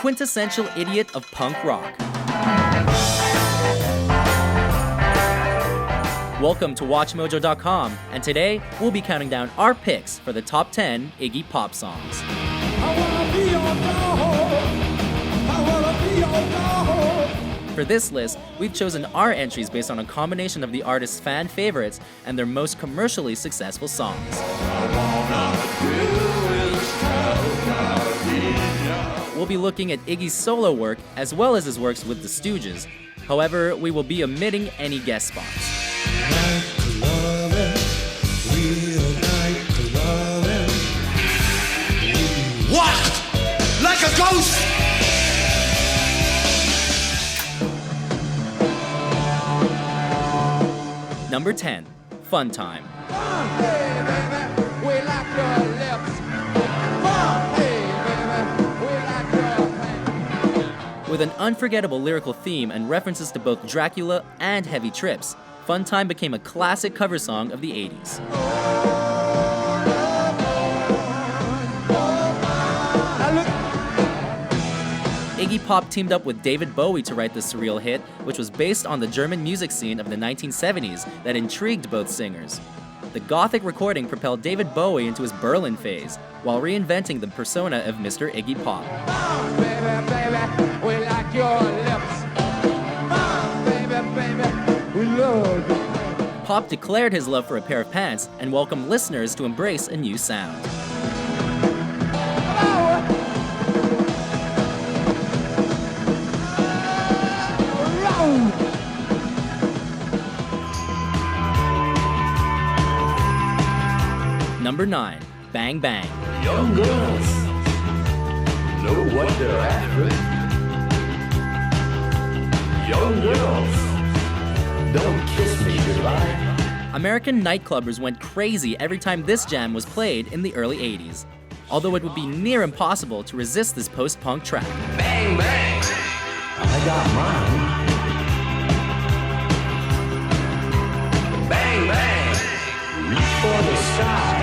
quintessential idiot of punk rock. Welcome to WatchMojo.com, and today we'll be counting down our picks for the top 10 Iggy Pop songs. For this list, we've chosen our entries based on a combination of the artist's fan favorites and their most commercially successful songs. We'll be looking at Iggy's solo work as well as his works with the Stooges. However, we will be omitting any guest spots. What? Like a ghost? Number 10, Fun Time. With an unforgettable lyrical theme and references to both Dracula and Heavy Trips, Fun Time became a classic cover song of the 80s. Iggy Pop teamed up with David Bowie to write the surreal hit, which was based on the German music scene of the 1970s that intrigued both singers. The gothic recording propelled David Bowie into his Berlin phase, while reinventing the persona of Mr. Iggy Pop. Oh, baby, baby, we like your lips. Oh, baby, baby, we love you. Pop declared his love for a pair of pants and welcomed listeners to embrace a new sound. Number 9, Bang Bang. Young girls know what they're after. Young girls, don't kiss me goodbye. American nightclubbers went crazy every time this jam was played in the early 80s, although it would be near impossible to resist this post-punk track. Bang, bang, I got mine. Bang, bang, reach for the sky.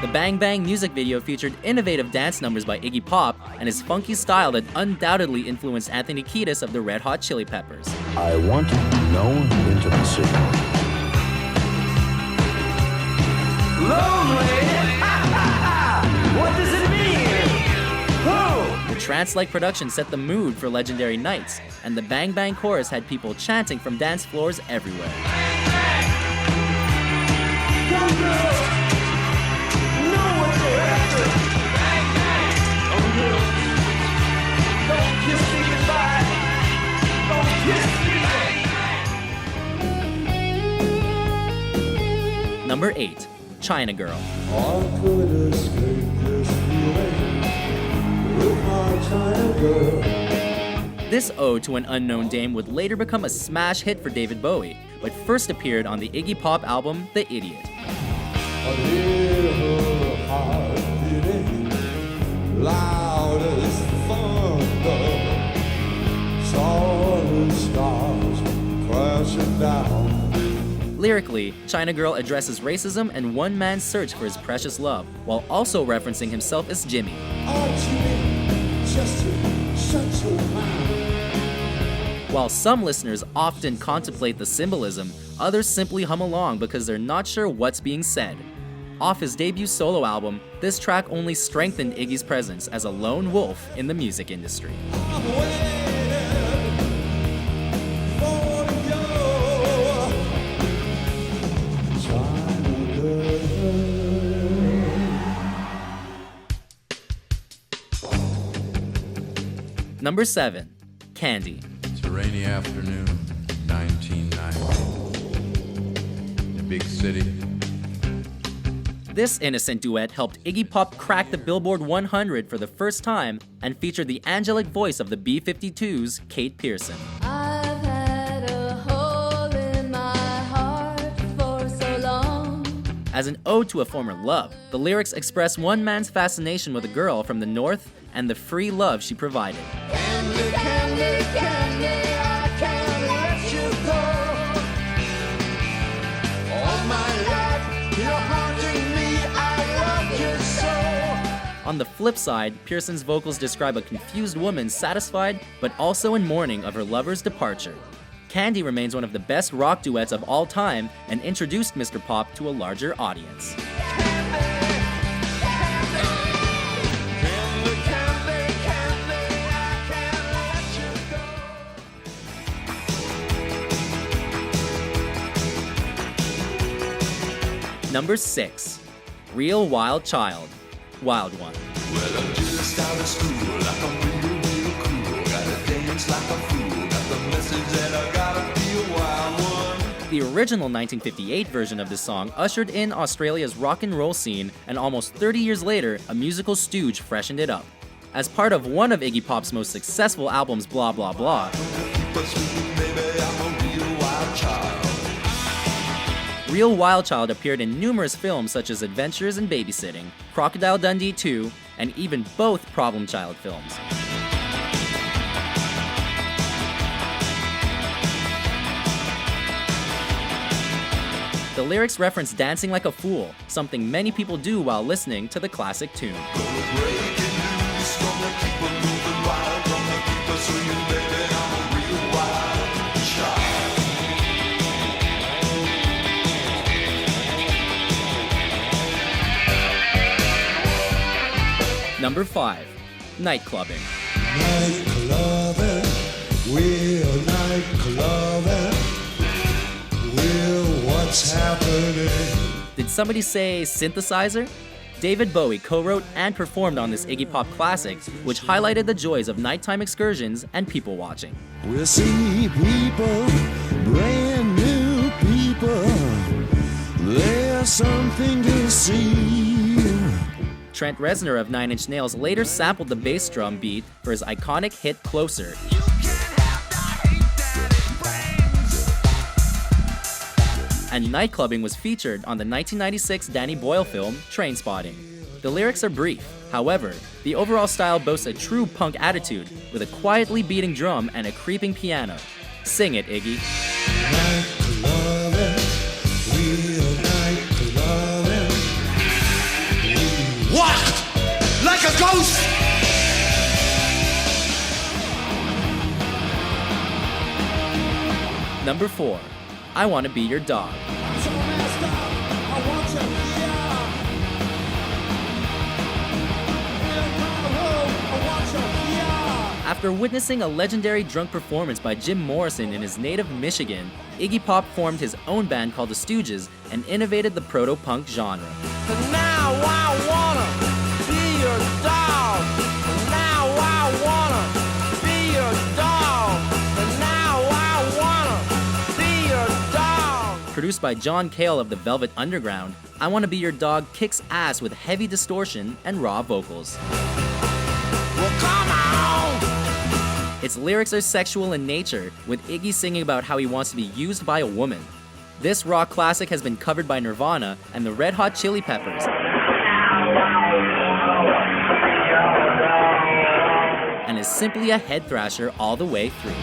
The Bang Bang music video featured innovative dance numbers by Iggy Pop and his funky style that undoubtedly influenced Anthony Kiedis of the Red Hot Chili Peppers. I want no intimacy. Lonely? What does it mean? Whoa! The trance-like production set the mood for legendary nights, and the Bang Bang chorus had people chanting from dance floors everywhere. Young girls know what they're after. Bang, bang. Oh, girls, don't kiss me goodbye. Don't kiss me. Number 8, China Girl. I could escape this feeling with my China girl. This ode to an unknown dame would later become a smash hit for David Bowie, but first appeared on the Iggy Pop album The Idiot. I hear her heart beating loud as thunder. Saw the stars crashing down. Lyrically, China Girl addresses racism and one man's search for his precious love, while also referencing himself as Jimmy. Oh, Jimmy, just to shut your mouth. While some listeners often contemplate the symbolism, others simply hum along because they're not sure what's being said. Off his debut solo album, this track only strengthened Iggy's presence as a lone wolf in the music industry. I'm waiting for you, China girl. Number 7, Candy. It's a rainy afternoon, 1990. In a big city. This innocent duet helped Iggy Pop crack the Billboard 100 for the first time and featured the angelic voice of the B-52's Kate Pearson. I've had a hole in my heart for so long. As an ode to a former love, the lyrics express one man's fascination with a girl from the North and the free love she provided. Candy, candy, candy, I can't let you go. All my life, you're haunting me, I love you so. On the flip side, Pearson's vocals describe a confused woman satisfied but also in mourning of her lover's departure. Candy remains one of the best rock duets of all time and introduced Mr. Pop to a larger audience. Number 6. Real Wild Child, Wild One. Well, I'm just out of school, like I'm real cool. Gotta dance like a fool, got the message that I gotta be a wild one. The original 1958 version of this song ushered in Australia's rock and roll scene, and almost 30 years later, a musical stooge freshened it up. As part of one of Iggy Pop's most successful albums, Blah Blah Blah, Keep us sweet, baby, I'm a real wild child. Real Wild Child appeared in numerous films such as Adventures in Babysitting, Crocodile Dundee 2, and even both Problem Child films. The lyrics reference dancing like a fool, something many people do while listening to the classic tune. Number 5. Nightclubbing. Nightclubbing, we're nightclubbing, we're what's happening. Did somebody say synthesizer? David Bowie co-wrote and performed on this Iggy Pop classic, which highlighted the joys of nighttime excursions and people watching. We'll see people, brand new people, there's something to see. Trent Reznor of Nine Inch Nails later sampled the bass drum beat for his iconic hit Closer. And Nightclubbing was featured on the 1996 Danny Boyle film Trainspotting. The lyrics are brief, however, the overall style boasts a true punk attitude with a quietly beating drum and a creeping piano. Sing it, Iggy. Nightclubbing, we're nightclubbing. What? Like a ghost? Number 4. I Wanna Be Your Dog. After witnessing a legendary drunk performance by Jim Morrison in his native Michigan, Iggy Pop formed his own band called the Stooges and innovated the proto-punk genre. And now I wanna be your dog. And now I wanna be your dog. And now I wanna be your dog. Produced by John Cale of the Velvet Underground, I Wanna Be Your Dog kicks ass with heavy distortion and raw vocals. Well, come on. Its lyrics are sexual in nature, with Iggy singing about how he wants to be used by a woman. This rock classic has been covered by Nirvana and the Red Hot Chili Peppers, and is simply a head thrasher all the way through.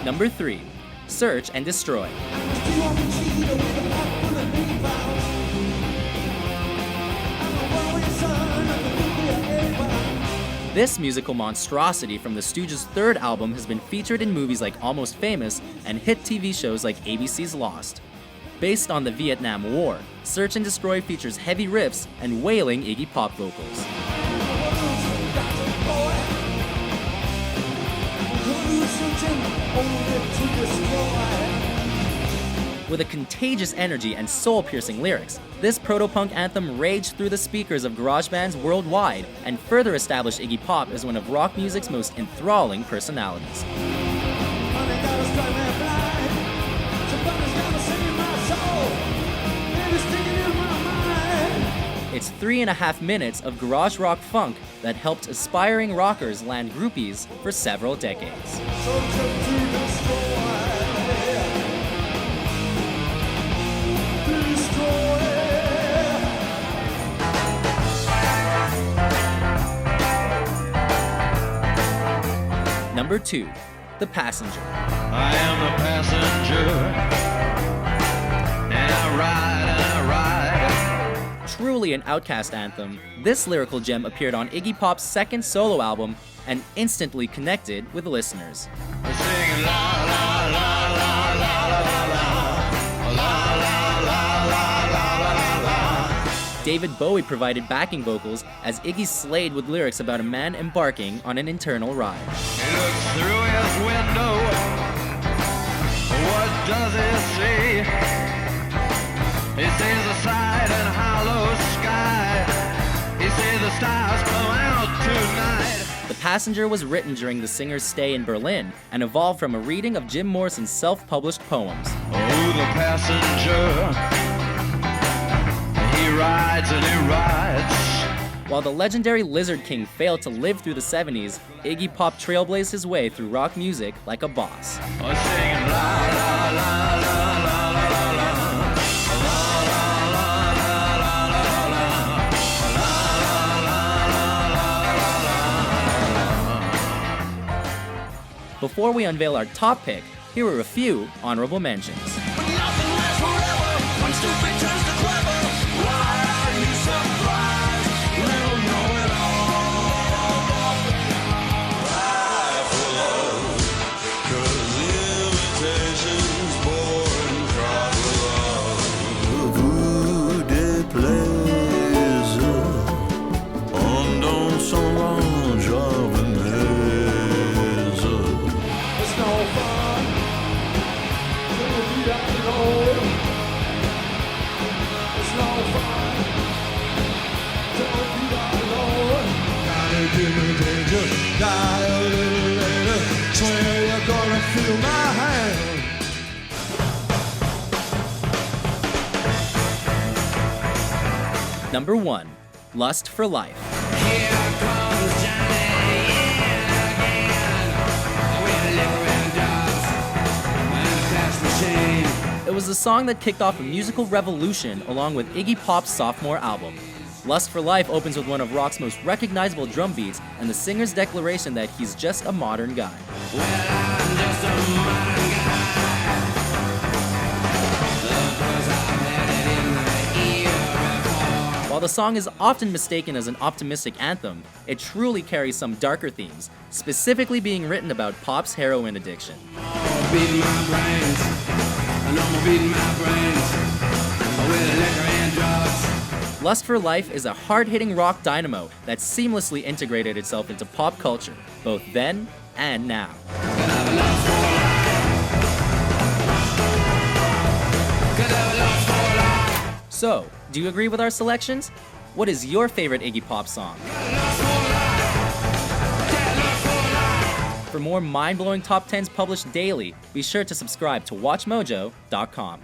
Number 3. Search and Destroy. This musical monstrosity from the Stooges' third album has been featured in movies like Almost Famous and hit TV shows like ABC's Lost. Based on the Vietnam War, Search and Destroy features heavy riffs and wailing Iggy Pop vocals. With a contagious energy and soul-piercing lyrics, this proto-punk anthem raged through the speakers of garage bands worldwide and further established Iggy Pop as one of rock music's most enthralling personalities. It's 3.5 minutes of garage rock funk that helped aspiring rockers land groupies for several decades. Number 2, The Passenger. I am the passenger, and I ride. Truly an Outkast anthem, this lyrical gem appeared on Iggy Pop's second solo album and instantly connected with listeners. I sing la la la la la la la la la la. David Bowie provided backing vocals as Iggy slayed with lyrics about a man embarking on an internal ride. He looks through his window. What does he see? He sees a side and hollow sky. He sees the stars come out tonight. The Passenger was written during the singer's stay in Berlin and evolved from a reading of Jim Morrison's self-published poems. Oh, the passenger. He rides and he rides. While the legendary Lizard King failed to live through the 70s, Iggy Pop trailblazed his way through rock music like a boss. I sing la la la la la la la. Before we unveil our top pick, here are a few honorable mentions. When nothing lasts forever, when stupid turns to clever, why are you surprised? You don't know it all. Cry for love, 'cause invitations born cry for love. Vous déplaise, on danse en range japonaise. It's no fun to be alone. It's no fun to be alone. Gotta give me danger, die a little later. Swear you're gonna feel my hand. Number 1, Lust for Life. Here comes Johnny again with liquor and drugs and a cash machine. It was a song that kicked off a musical revolution along with Iggy Pop's sophomore album. Lust for Life opens with one of rock's most recognizable drum beats and the singer's declaration that he's just a modern guy. Well, I'm just a modern guy. Because I've had it in the ear before. While the song is often mistaken as an optimistic anthem, it truly carries some darker themes, specifically being written about Pop's heroin addiction. Beating my brains. No more beating my brains with liquor and drugs. Lust for Life is a hard-hitting rock dynamo that seamlessly integrated itself into pop culture, both then and now. So, do you agree with our selections? What is your favorite Iggy Pop song? For more mind-blowing top 10s published daily, be sure to subscribe to WatchMojo.com.